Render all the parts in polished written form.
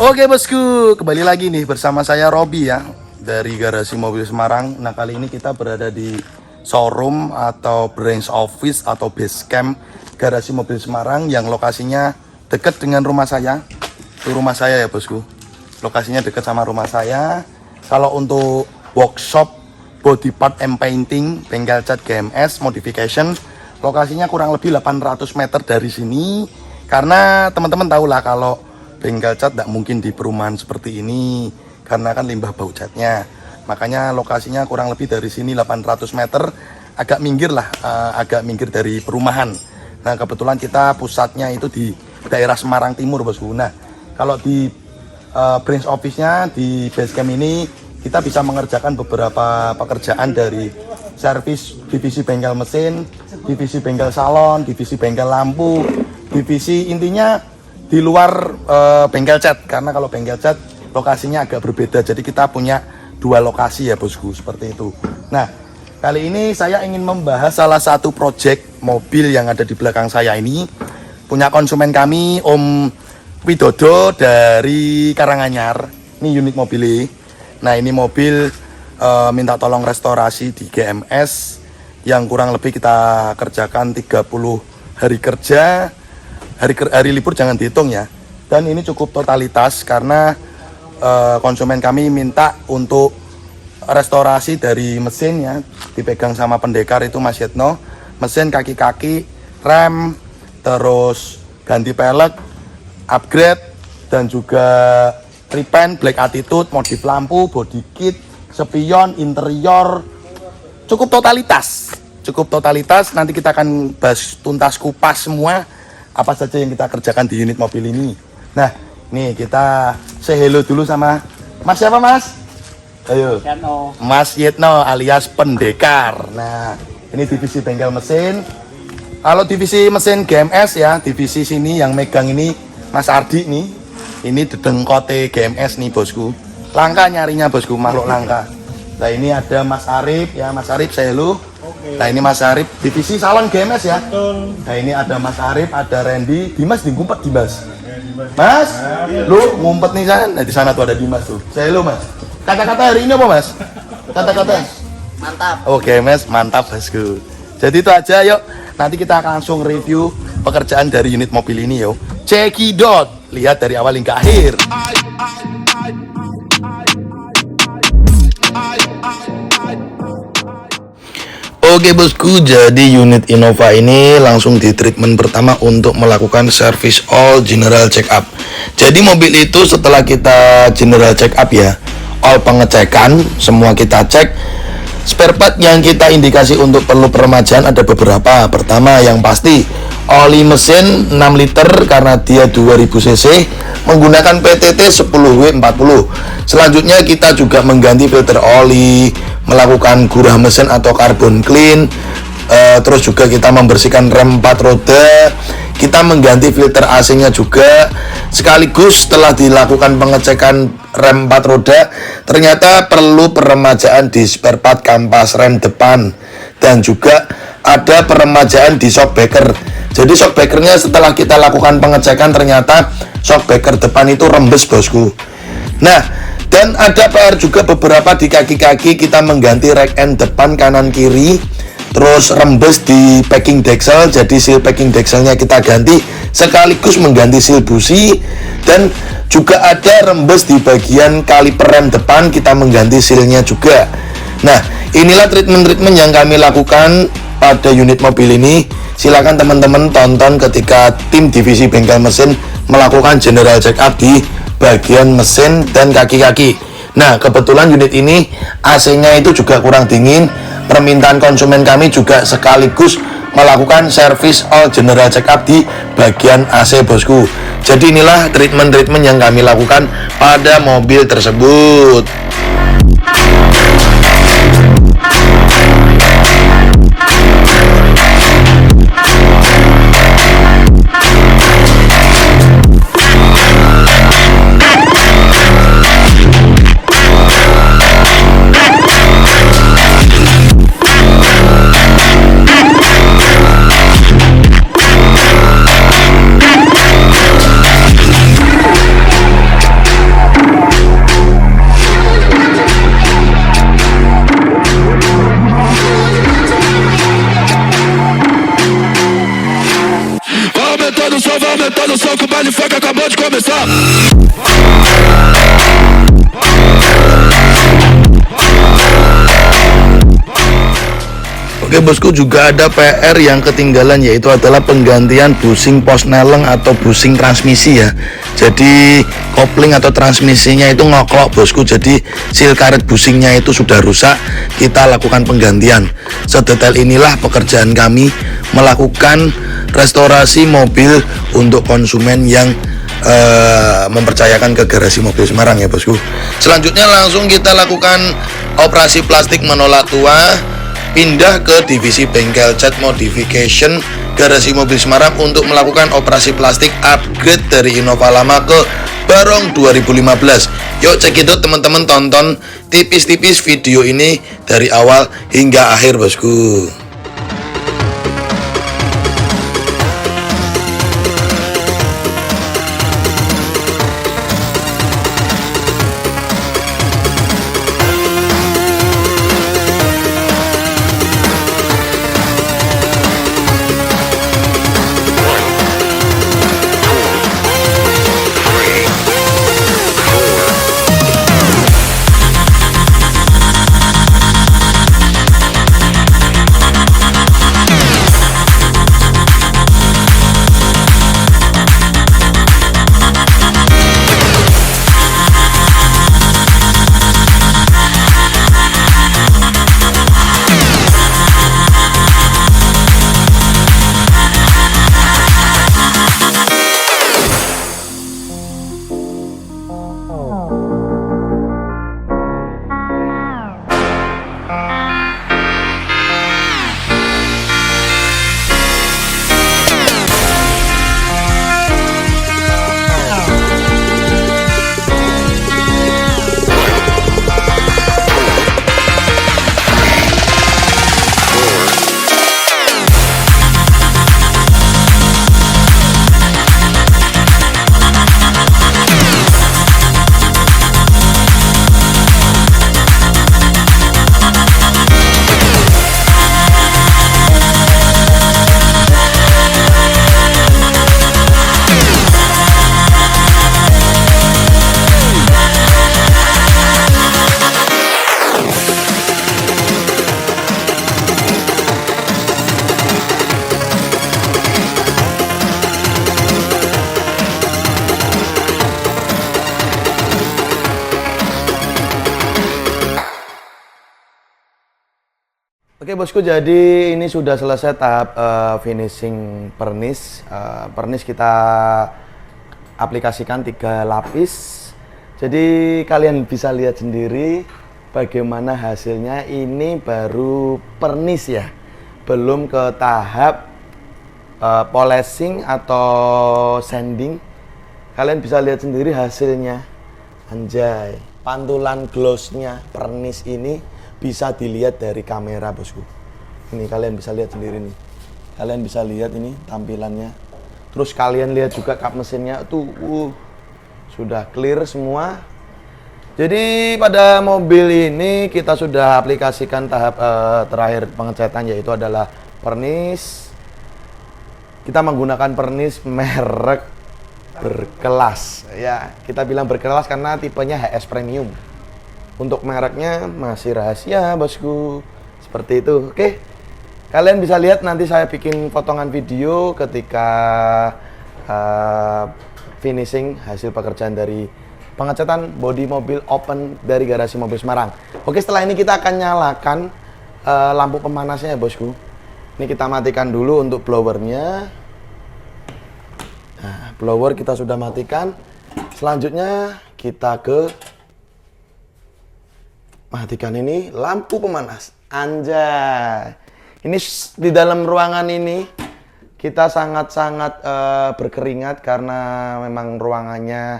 Oke bosku, kembali lagi nih bersama saya Robi ya, dari Garasi Mobil Semarang. Nah kali ini kita berada di showroom atau branch office atau base camp Garasi Mobil Semarang yang lokasinya dekat dengan rumah saya. Itu rumah saya ya bosku, lokasinya dekat sama rumah saya. Kalau untuk workshop body part and painting, bengkel cat GMS modification, lokasinya kurang lebih 800 meter dari sini. Karena teman-teman tahu lah kalau bengkel cat tidak mungkin di perumahan seperti ini karena kan limbah bau catnya. Makanya lokasinya kurang lebih dari sini 800 meter, agak minggir lah, agak minggir dari perumahan. Nah kebetulan kita pusatnya itu di daerah Semarang Timur bosku. Nah kalau di branch office-nya di base camp ini kita bisa mengerjakan beberapa pekerjaan dari servis divisi bengkel mesin, divisi bengkel salon, divisi bengkel lampu, divisi intinya di luar bengkel cat. Karena kalau bengkel cat lokasinya agak berbeda, jadi kita punya dua lokasi ya bosku, seperti itu. Nah kali ini saya ingin membahas salah satu project mobil yang ada di belakang saya ini, punya konsumen kami Om Widodo dari Karanganyar. Ini unit mobil ini. Nah ini mobil minta tolong restorasi di GMS yang kurang lebih kita kerjakan 30 hari kerja. Hari libur jangan dihitung ya. Dan ini cukup totalitas karena konsumen kami minta untuk restorasi dari mesinnya, dipegang sama pendekar itu Mas Yetno. Mesin, kaki-kaki, rem, terus ganti pelek, upgrade, dan juga repaint, black attitude, modif lampu, body kit, spion, interior. Cukup totalitas. Nanti kita akan bahas tuntas kupas semua apa saja yang kita kerjakan di unit mobil ini. Nah, nih kita say hello dulu sama Mas siapa Mas? Ayo. Yetno. Mas Yetno alias pendekar. Nah, ini divisi bengkel mesin. Kalau divisi mesin GMS ya, divisi sini yang megang ini Mas Ardi nih. Ini dedengkote GMS nih bosku. Langka nyarinya bosku, makhluk langka. Nah, ini ada Mas Arif ya, Mas Arif say hello. Nah ini Mas Arif, divisi salon GMS ya. Nah ini ada Mas Arif, ada Randy, Dimas di ngumpet Dimas. Mas, lu ngumpet nih kan? Nah di sana tuh ada Dimas tuh. Saya lu Mas. Kata-kata hari ini apa Mas? Kata-kata. Mantap. Oke Mas, mantap bosku. Jadi itu aja yuk. Nanti kita akan langsung review pekerjaan dari unit mobil ini yuk. Cekidot, lihat dari awal hingga akhir. Oke bosku, jadi unit Innova ini langsung di treatment pertama untuk melakukan service all general check up. Jadi mobil itu setelah kita general check up ya, all pengecekan semua kita cek. Spare part yang kita indikasi untuk perlu peremajaan ada beberapa. Pertama yang pasti oli mesin 6 liter karena dia 2000 cc menggunakan PTT 10W40. Selanjutnya kita juga mengganti filter oli, melakukan gurah mesin atau carbon clean, terus juga kita membersihkan rem 4 roda, kita mengganti filter AC-nya juga. Sekaligus setelah dilakukan pengecekan rem 4 roda, ternyata perlu peremajaan di spare part kampas rem depan dan juga ada peremajaan di shockbreaker. Jadi shockbreakernya setelah kita lakukan pengecekan ternyata shockbreaker depan itu rembes bosku. Nah, dan ada PR juga beberapa di kaki-kaki, kita mengganti rack end depan kanan kiri, terus rembes di packing deksel, jadi seal packing dekselnya kita ganti, sekaligus mengganti seal busi, dan juga ada rembes di bagian kaliper rem depan, kita mengganti sealnya juga. Nah, inilah treatment-treatment yang kami lakukan pada unit mobil ini. Silakan teman-teman tonton ketika tim divisi bengkel mesin melakukan general check up di bagian mesin dan kaki-kaki. Nah kebetulan unit ini AC-nya itu juga kurang dingin. Permintaan konsumen kami juga sekaligus melakukan service all general check up di bagian AC bosku. Jadi inilah treatment-treatment yang kami lakukan pada mobil tersebut. Oke bosku, juga ada PR yang ketinggalan, yaitu adalah penggantian busing posneleng atau busing transmisi ya. Jadi kopling atau transmisinya itu ngoklok bosku, jadi seal karet busingnya itu sudah rusak, kita lakukan penggantian. Sedetail inilah pekerjaan kami melakukan restorasi mobil untuk konsumen yang mempercayakan ke Garasi Mobil Semarang ya bosku. Selanjutnya langsung kita lakukan operasi plastik menolak tua, pindah ke divisi bengkel cat modification Garasi Mobil Semarang untuk melakukan operasi plastik upgrade dari Innova lama ke Barong 2015. Yuk cekidot teman-teman, tonton tipis-tipis video ini dari awal hingga akhir bosku. Oke bosku, jadi ini sudah selesai tahap finishing pernis. Pernis kita aplikasikan 3 lapis. Jadi kalian bisa lihat sendiri bagaimana hasilnya. Ini baru pernis ya, belum ke tahap polishing atau sanding. Kalian bisa lihat sendiri hasilnya. Anjay, pantulan glossnya pernis ini bisa dilihat dari kamera bosku. Ini kalian bisa lihat sendiri nih. Kalian bisa lihat ini tampilannya. Terus kalian lihat juga kap mesinnya tuh sudah clear semua. Jadi pada mobil ini kita sudah aplikasikan tahap terakhir pengecatan, yaitu adalah pernis. Kita menggunakan pernis merek berkelas ya. Kita bilang berkelas karena tipenya HS Premium. Untuk mereknya masih rahasia bosku, seperti itu. Oke, kalian bisa lihat nanti saya bikin potongan video ketika finishing hasil pekerjaan dari pengecatan bodi mobil open dari Garasi Mobil Semarang. Oke, setelah ini kita akan nyalakan lampu pemanasnya ya bosku. Ini kita matikan dulu untuk blowernya. Nah, blower kita sudah matikan. Selanjutnya kita ke matikan ini lampu pemanas. Anjay, ini di dalam ruangan ini kita sangat-sangat berkeringat karena memang ruangannya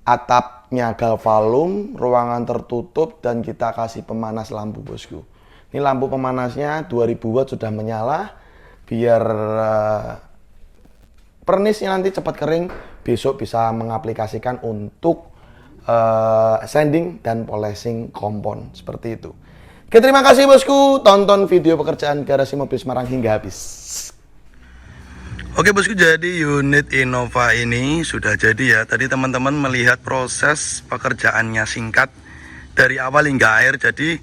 atapnya galvalum, ruangan tertutup, dan kita kasih pemanas lampu bosku. Ini lampu pemanasnya 2000 watt sudah menyala biar pernisnya nanti cepat kering, besok bisa mengaplikasikan untuk sanding dan polishing kompon seperti itu. Oke, terima kasih bosku, tonton video pekerjaan Garasi Mobil Semarang hingga habis. Oke bosku, jadi unit Innova ini sudah jadi ya. Tadi teman-teman melihat proses pekerjaannya singkat dari awal hingga akhir. Jadi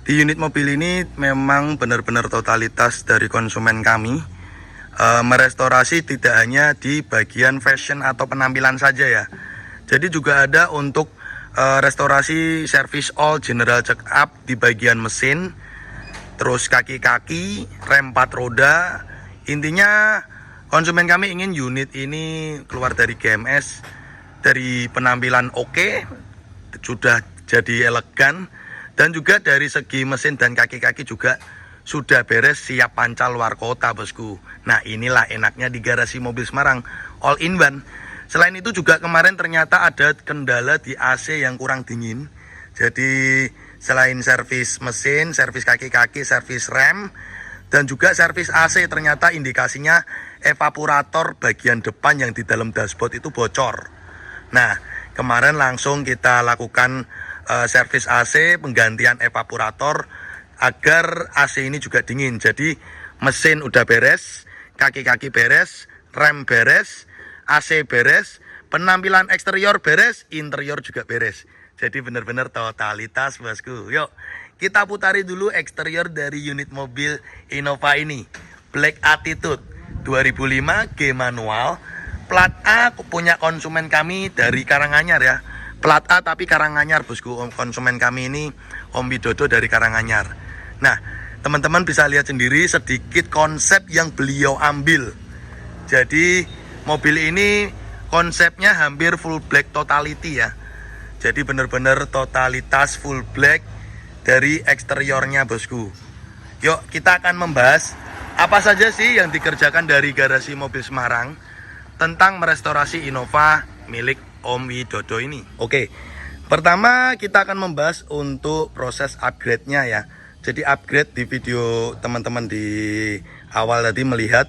Di unit mobil ini memang benar-benar totalitas dari konsumen kami merestorasi tidak hanya di bagian fashion atau penampilan saja ya. Jadi juga ada untuk restorasi service all general check up di bagian mesin, terus kaki-kaki, rem 4 roda. Intinya konsumen kami ingin unit ini keluar dari GMS dari penampilan oke, sudah jadi elegan, dan juga dari segi mesin dan kaki-kaki juga sudah beres, siap pancal luar kota bosku. Nah inilah enaknya di garasi mobil Semarang, all in one. Selain itu juga kemarin ternyata ada kendala di AC yang kurang dingin. Jadi selain servis mesin, servis kaki-kaki, servis rem, dan juga servis AC, ternyata indikasinya evaporator bagian depan yang di dalam dashboard itu bocor. Nah kemarin langsung kita lakukan servis AC, penggantian evaporator agar AC ini juga dingin. Jadi mesin udah beres, kaki-kaki beres, rem beres, AC beres, penampilan eksterior beres, interior juga beres. Jadi benar-benar totalitas bosku. Yuk kita putari dulu eksterior dari unit mobil Innova ini. Black Attitude 2005 G manual, plat A punya konsumen kami dari Karanganyar ya. Plat A tapi Karanganyar bosku. Konsumen kami ini Om Widodo dari Karanganyar. Nah teman-teman bisa lihat sendiri sedikit konsep yang beliau ambil. Jadi mobil ini konsepnya hampir full black totality ya. Jadi benar-benar totalitas full black dari eksteriornya bosku. Yuk kita akan membahas apa saja sih yang dikerjakan dari garasi mobil Semarang tentang merestorasi Innova milik Om Widodo ini. Oke, pertama kita akan membahas untuk proses upgrade-nya ya. Jadi upgrade di video teman-teman di awal tadi melihat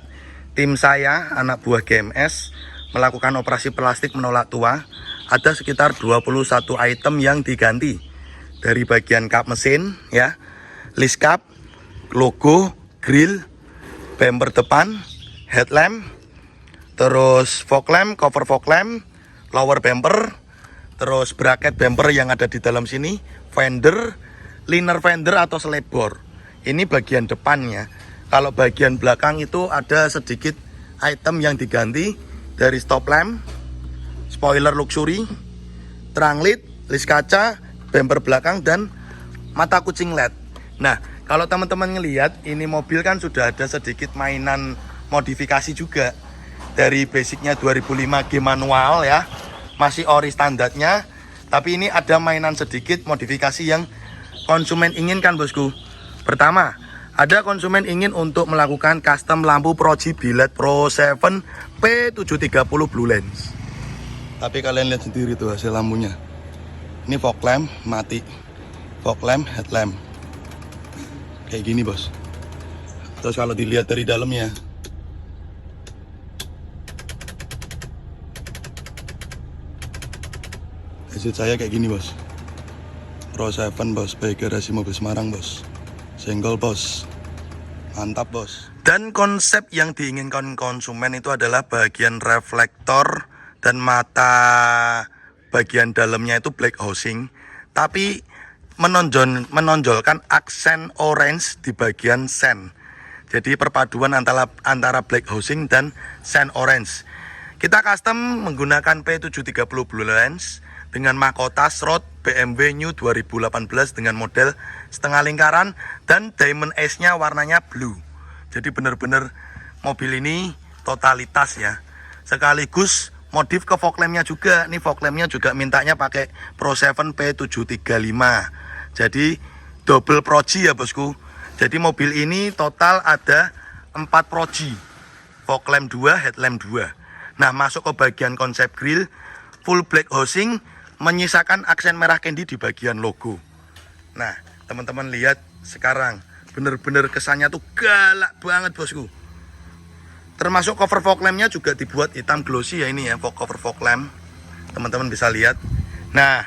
tim saya, anak buah GMS, melakukan operasi plastik menolak tua. Ada sekitar 21 item yang diganti. Dari bagian kap mesin ya, list cap, logo, grill, bumper depan, headlamp, terus fog lamp, cover fog lamp, lower bumper, terus bracket bumper yang ada di dalam sini, fender, liner fender atau slab bore. Ini bagian depannya. Kalau bagian belakang itu ada sedikit item yang diganti dari stop lamp, spoiler luxury, terang led, list kaca, bumper belakang, dan mata kucing LED. Nah, kalau teman-teman ngelihat ini mobil kan sudah ada sedikit mainan modifikasi juga. Dari basicnya 2005 G manual ya, masih ori standarnya, tapi ini ada mainan sedikit modifikasi yang konsumen inginkan bosku. Pertama, ada konsumen ingin untuk melakukan custom lampu Proji Billet Pro 7 P730 Blue Lens. Tapi kalian lihat sendiri tuh hasil lampunya. Ini fog lamp mati, fog lamp, headlamp kayak gini bos. Terus kalau dilihat dari dalamnya, hasil saya kayak gini bos. Pro 7 bos, by garasi mobil Semarang bos. Senggol bos, mantap bos. Dan konsep yang diinginkan konsumen itu adalah bagian reflektor dan mata bagian dalamnya itu black housing, tapi menonjolkan aksen orange di bagian sen. Jadi perpaduan antara black housing dan sen orange. Kita custom menggunakan P730 Blue Lens dengan mahkota Shroud BMW New 2018 dengan model setengah lingkaran dan Diamond Ace-nya warnanya blue. Jadi benar-benar mobil ini totalitas ya. Sekaligus modif ke fog lamp-nya juga. Nih fog lamp-nya juga mintanya pakai Pro 7 P735. Jadi double Proji ya bosku. Jadi mobil ini total ada 4 Proji. Fog lamp 2, headlamp 2. Nah, masuk ke bagian konsep grill, full black housing, menyisakan aksen merah candy di bagian logo. Nah, teman-teman lihat sekarang, bener-bener kesannya tuh galak banget bosku. Termasuk cover fog lamp-nya juga dibuat hitam glossy ya ini ya, cover fog lamp. Teman-teman bisa lihat. Nah,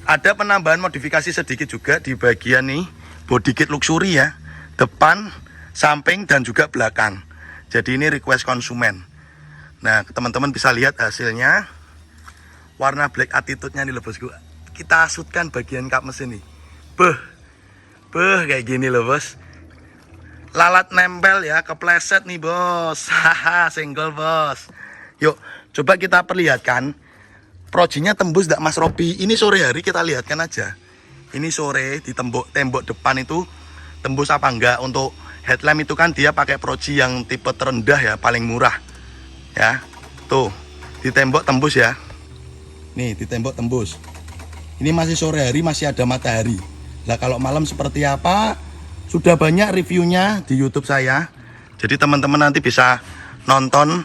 ada penambahan modifikasi sedikit juga di bagian nih, body kit luxury ya, depan, samping, dan juga belakang. Jadi ini request konsumen. Nah, teman-teman bisa lihat hasilnya. Warna black attitude-nya nih loh bosku. Kita asutkan bagian kap mesin nih. Beh, Beuh, kayak gini loh bos. Lalat nempel ya, kepleset nih bos. Haha, senggol bos. Yuk, coba kita perlihatkan. Projinya tembus gak Mas Robi? Ini sore hari kita lihatkan aja. Ini sore di tembok depan itu tembus apa enggak. Untuk headlamp itu kan dia pakai proji yang tipe terendah ya, paling murah. Ya, tuh di tembok tembus ya. Nih di tembok tembus. Ini masih sore hari, masih ada matahari. Nah kalau malam seperti apa? Sudah banyak reviewnya di YouTube saya. Jadi teman-teman nanti bisa nonton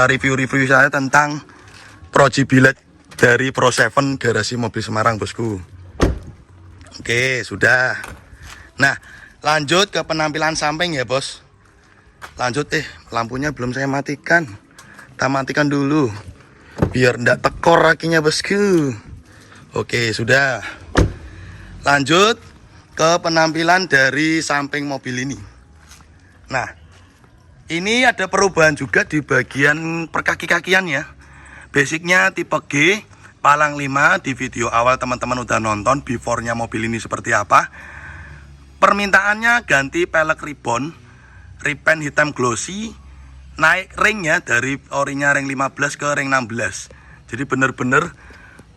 review-review saya tentang Proji Billet dari Pro7 Garasi Mobil Semarang bosku. Oke sudah. Nah lanjut ke penampilan samping ya bos. Lanjut lampunya belum saya matikan. Kita matikan dulu biar ndak tekor rakinya bosku. Oke sudah. Lanjut ke penampilan dari samping mobil ini. Nah ini ada perubahan juga di bagian perkaki-kakian ya. Basicnya tipe G, palang 5. Di video awal teman-teman udah nonton before-nya mobil ini seperti apa. Permintaannya ganti pelek ribbon, repaint hitam glossy, naik ringnya dari orinya ring 15 ke ring 16. Jadi bener-bener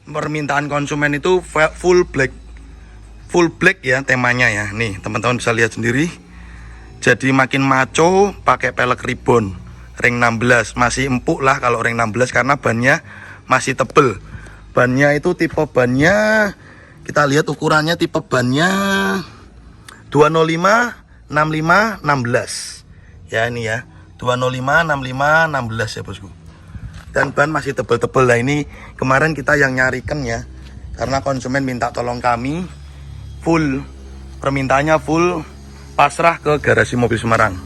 permintaan konsumen itu full black ya temanya ya. Nih teman-teman bisa lihat sendiri. Jadi makin maco pakai pelek ribbon ring 16. Masih empuk lah kalau ring 16 karena bannya masih tebel. Bannya itu tipe bannya, kita lihat ukurannya, tipe bannya 205 65 16 ya. Ini ya 205 65 16 ya bosku. Dan ban masih tebel-tebel. Nah ini kemarin kita yang nyarikan ya, karena konsumen minta tolong kami full, permintaannya full, pasrah ke Garasi Mobil Semarang.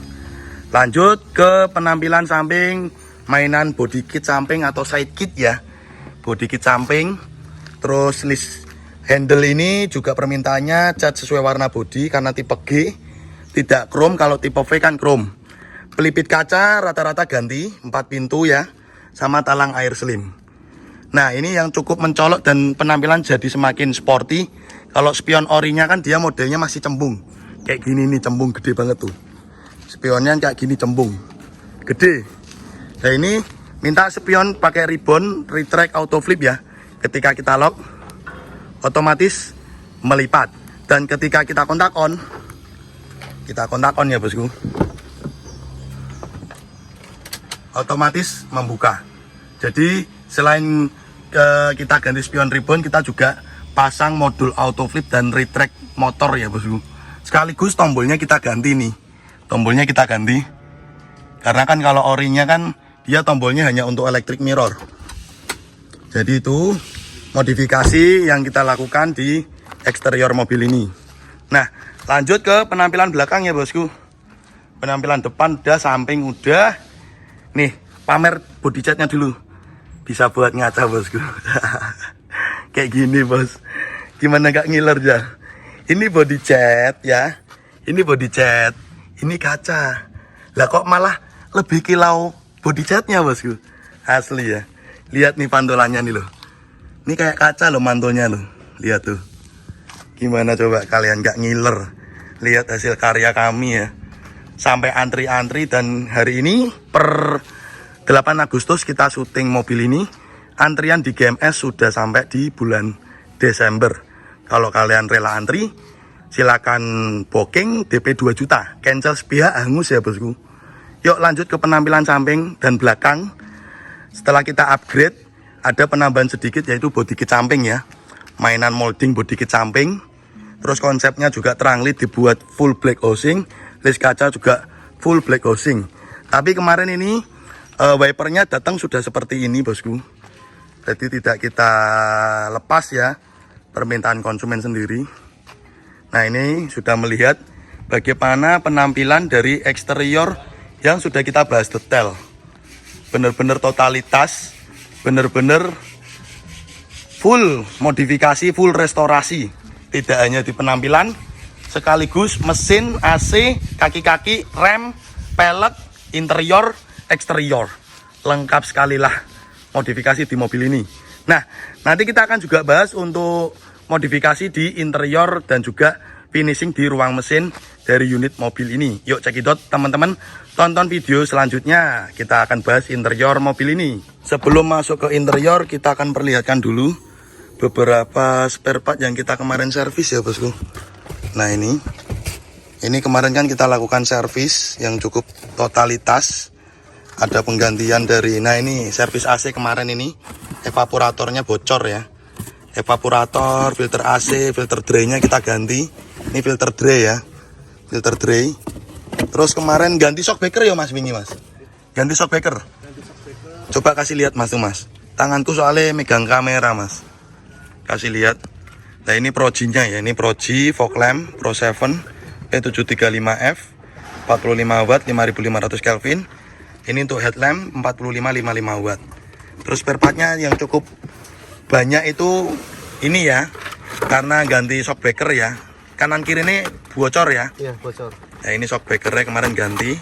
Lanjut ke penampilan samping, mainan body kit samping atau side kit ya. Body kit samping. Terus list handle ini juga permintaannya cat sesuai warna body karena tipe G, tidak chrome. Kalau tipe V kan chrome. Pelipit kaca rata-rata ganti 4 pintu ya, sama talang air slim. Nah ini yang cukup mencolok dan penampilan jadi semakin sporty. Kalau spion orinya kan dia modelnya masih cembung. Kayak gini nih, cembung gede banget tuh. Spionnya kayak gini cembung gede. Nah ini minta spion pakai ribbon retract auto flip ya. Ketika kita lock otomatis melipat, dan ketika kita kontak on ya bosku, otomatis membuka. Jadi selain kita ganti spion ribbon, kita juga pasang modul auto flip dan retract motor ya bosku. Sekaligus tombolnya kita ganti nih. Tombolnya kita ganti. Karena kan kalau orinya kan dia tombolnya hanya untuk electric mirror. Jadi itu modifikasi yang kita lakukan di eksterior mobil ini. Nah, lanjut ke penampilan belakang ya bosku. Penampilan depan udah, samping udah. Nih, pamer body catnya dulu. Bisa buat ngaca bosku. Kayak gini bos. Gimana gak ngiler ya? Ini body cat ya. Ini body cat. Ini kaca. Lah kok malah lebih kilau body catnya bosku. Asli ya. Lihat nih pantulannya nih loh. Ini kayak kaca loh mantonya loh. Lihat tuh. Gimana coba kalian gak ngiler? Lihat hasil karya kami ya. Sampai antri-antri, dan hari ini per 8 Agustus kita syuting mobil ini. Antrian di GMS sudah sampai di bulan Desember. Kalau kalian rela antri, silakan booking DP 2 juta. Cancel sepihak hangus ya bosku. Yuk lanjut ke penampilan samping dan belakang. Setelah kita upgrade, ada penambahan sedikit yaitu body kit samping ya. Mainan molding body kit samping. Terus konsepnya juga terang lit, dibuat full black housing. List kaca juga full black housing. Tapi kemarin ini wipernya datang sudah seperti ini bosku. Jadi tidak kita lepas ya, permintaan konsumen sendiri. Nah ini sudah melihat bagaimana penampilan dari eksterior yang sudah kita bahas detail. Bener-bener totalitas, bener-bener full modifikasi, full restorasi. Tidak hanya di penampilan, sekaligus mesin, AC, kaki-kaki, rem, pelek, interior, eksterior. Lengkap sekali lah modifikasi di mobil ini. Nah, nanti kita akan juga bahas untuk modifikasi di interior dan juga finishing di ruang mesin dari unit mobil ini. Yuk cekidot teman-teman, tonton video selanjutnya. Kita akan bahas interior mobil ini. Sebelum masuk ke interior, kita akan perlihatkan dulu beberapa spare part yang kita kemarin servis ya bosku. Nah ini kemarin kan kita lakukan servis yang cukup totalitas. Ada penggantian dari, nah ini servis AC kemarin ini, evaporatornya bocor ya. Evaporator, filter AC, filter drainnya kita ganti. Ini filter dray ya, filter dray. Terus kemarin ganti shock breaker ya mas Wingi mas. Ganti shock breaker. Coba kasih lihat mas tuh mas. Tanganku soalnya megang kamera mas. Kasih lihat. Nah ini Proji-nya ya, ini Proji fog lamp Pro 7 P735F 45 watt 5500 Kelvin. Ini untuk headlamp 4555 watt. Terus spare partnya yang cukup banyak itu ini ya, karena ganti shock breaker ya. Kanan kiri ini bocor ya. Iya bocor. Nah ini shock breakernya kemarin ganti.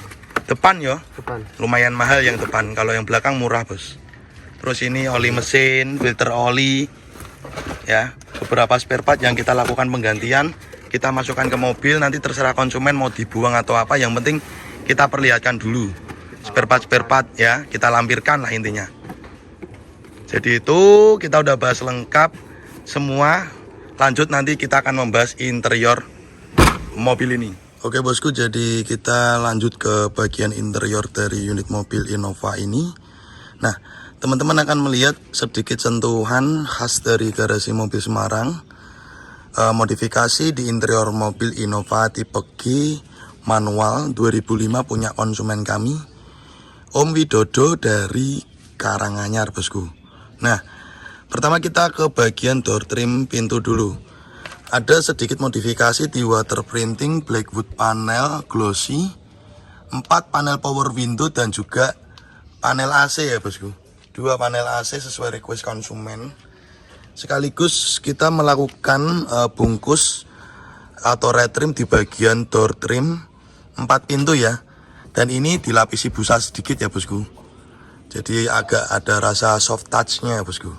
Depan yo. Depan. Lumayan mahal yang depan. Kalau yang belakang murah bos. Terus ini oli mesin, filter oli. Ya, beberapa spare part yang kita lakukan penggantian. Kita masukkan ke mobil. Nanti terserah konsumen mau dibuang atau apa. Yang penting kita perlihatkan dulu. Spare part ya, kita lampirkan lah intinya. Jadi itu kita udah bahas lengkap semua. Lanjut nanti kita akan membahas interior mobil ini. Oke bosku, jadi kita lanjut ke bagian interior dari unit mobil Innova ini. Nah, teman-teman akan melihat sedikit sentuhan khas dari garasi mobil Semarang. Modifikasi di interior mobil Innova tipe G manual 2005 punya konsumen kami, Om Widodo dari Karanganyar bosku. Nah, pertama kita ke bagian door trim pintu dulu. Ada sedikit modifikasi di water printing Blackwood panel glossy, 4 panel power window dan juga panel AC ya bosku. 2 panel AC sesuai request konsumen. Sekaligus kita melakukan bungkus atau retrim di bagian door trim 4 pintu ya. Dan ini dilapisi busa sedikit ya bosku. Jadi agak ada rasa soft touch-nya ya bosku.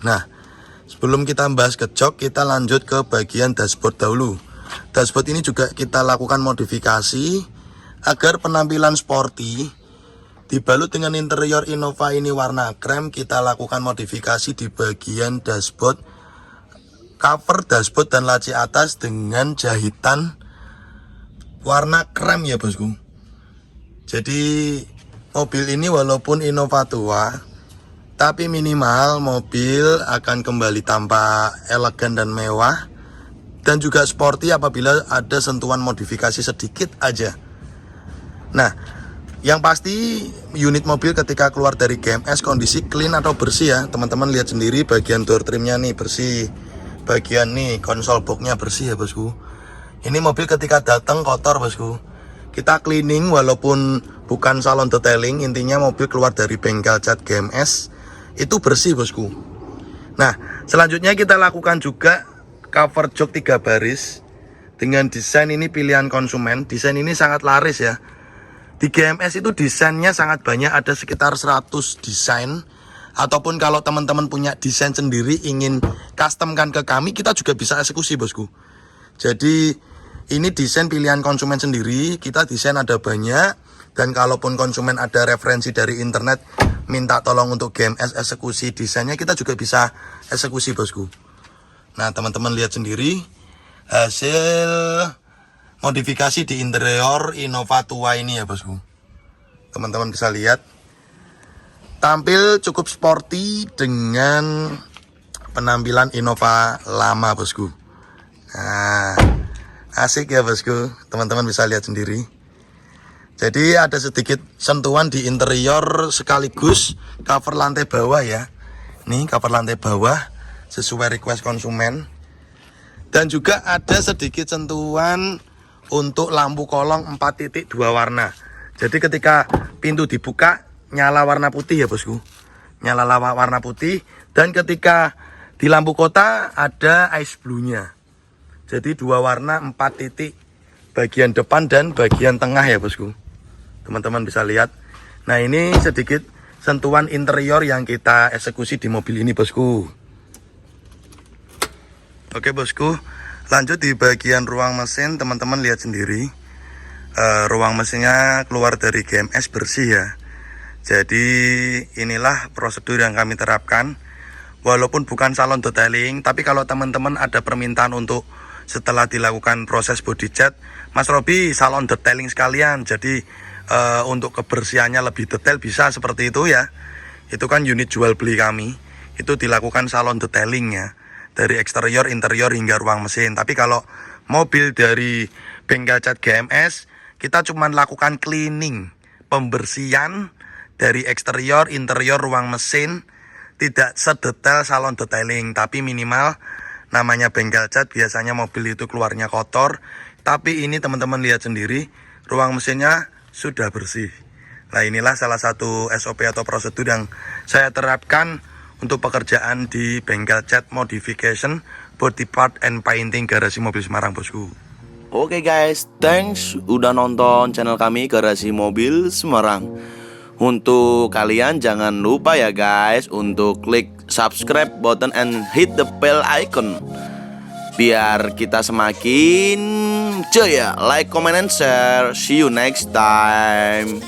Nah, sebelum kita bahas ke jok, kita lanjut ke bagian dashboard dahulu. Dashboard ini juga kita lakukan modifikasi agar penampilan sporty. Dibalut dengan interior Innova ini warna krem, kita lakukan modifikasi di bagian dashboard. Cover dashboard dan laci atas dengan jahitan warna krem ya bosku. Jadi mobil ini walaupun Innova tua, tapi minimal mobil akan kembali tampak elegan dan mewah, dan juga sporty apabila ada sentuhan modifikasi sedikit aja. Nah, yang pasti unit mobil ketika keluar dari GMS kondisi clean atau bersih ya. Teman-teman lihat sendiri bagian door trimnya nih bersih. Bagian nih konsol boxnya bersih ya bosku. Ini mobil ketika datang kotor bosku. Kita cleaning walaupun bukan salon detailing, intinya mobil keluar dari bengkel cat GMS itu bersih bosku. Nah, selanjutnya kita lakukan juga cover jok 3 baris dengan desain ini pilihan konsumen. Desain ini sangat laris ya. Di GMS itu desainnya sangat banyak, ada sekitar 100 desain. Ataupun kalau teman-teman punya desain sendiri ingin customkan ke kami, kita juga bisa eksekusi bosku. Jadi ini desain pilihan konsumen sendiri, kita desain ada banyak. Dan kalaupun konsumen ada referensi dari internet, minta tolong untuk GMS eksekusi desainnya, kita juga bisa eksekusi bosku. Nah teman-teman lihat sendiri hasil modifikasi di interior Innova tua ini ya bosku. Teman-teman bisa lihat, tampil cukup sporty dengan penampilan Innova lama bosku. Nah, asik ya bosku, teman-teman bisa lihat sendiri. Jadi ada sedikit sentuhan di interior sekaligus cover lantai bawah ya. Nih cover lantai bawah sesuai request konsumen. Dan juga ada sedikit sentuhan untuk lampu kolong 4.2 warna. Jadi ketika pintu dibuka nyala warna putih ya bosku. Nyala warna putih. Dan ketika di lampu kota ada ice blue-nya. Jadi 2 warna 4 titik bagian depan dan bagian tengah ya bosku. Teman-teman bisa lihat. Nah ini sedikit sentuhan interior yang kita eksekusi di mobil ini bosku. Oke bosku, Lanjut di bagian ruang mesin, teman-teman lihat sendiri. Ruang mesinnya keluar dari GMS bersih ya. Jadi inilah prosedur yang kami terapkan. Walaupun bukan salon detailing, tapi kalau teman-teman ada permintaan untuk setelah dilakukan proses body cat, Mas Robi salon detailing sekalian. Jadi untuk kebersihannya lebih detail bisa seperti itu ya. Itu kan unit jual beli kami. Itu dilakukan salon detailing ya. Dari eksterior, interior hingga ruang mesin. Tapi kalau mobil dari bengkel cat GMS, kita cuma lakukan cleaning, pembersihan dari eksterior, interior, ruang mesin. Tidak sedetail salon detailing, tapi minimal namanya bengkel cat biasanya mobil itu keluarnya kotor. Tapi ini teman-teman lihat sendiri, ruang mesinnya sudah bersih. Nah inilah salah satu SOP atau prosedur yang saya terapkan untuk pekerjaan di bengkel cat modification, body part and painting garasi mobil Semarang, bosku. Oke guys, thanks udah nonton channel kami Garasi Mobil Semarang. Untuk kalian jangan lupa ya guys untuk klik subscribe button and hit the bell icon biar kita semakin jaya. Like, comment, and share. See you next time.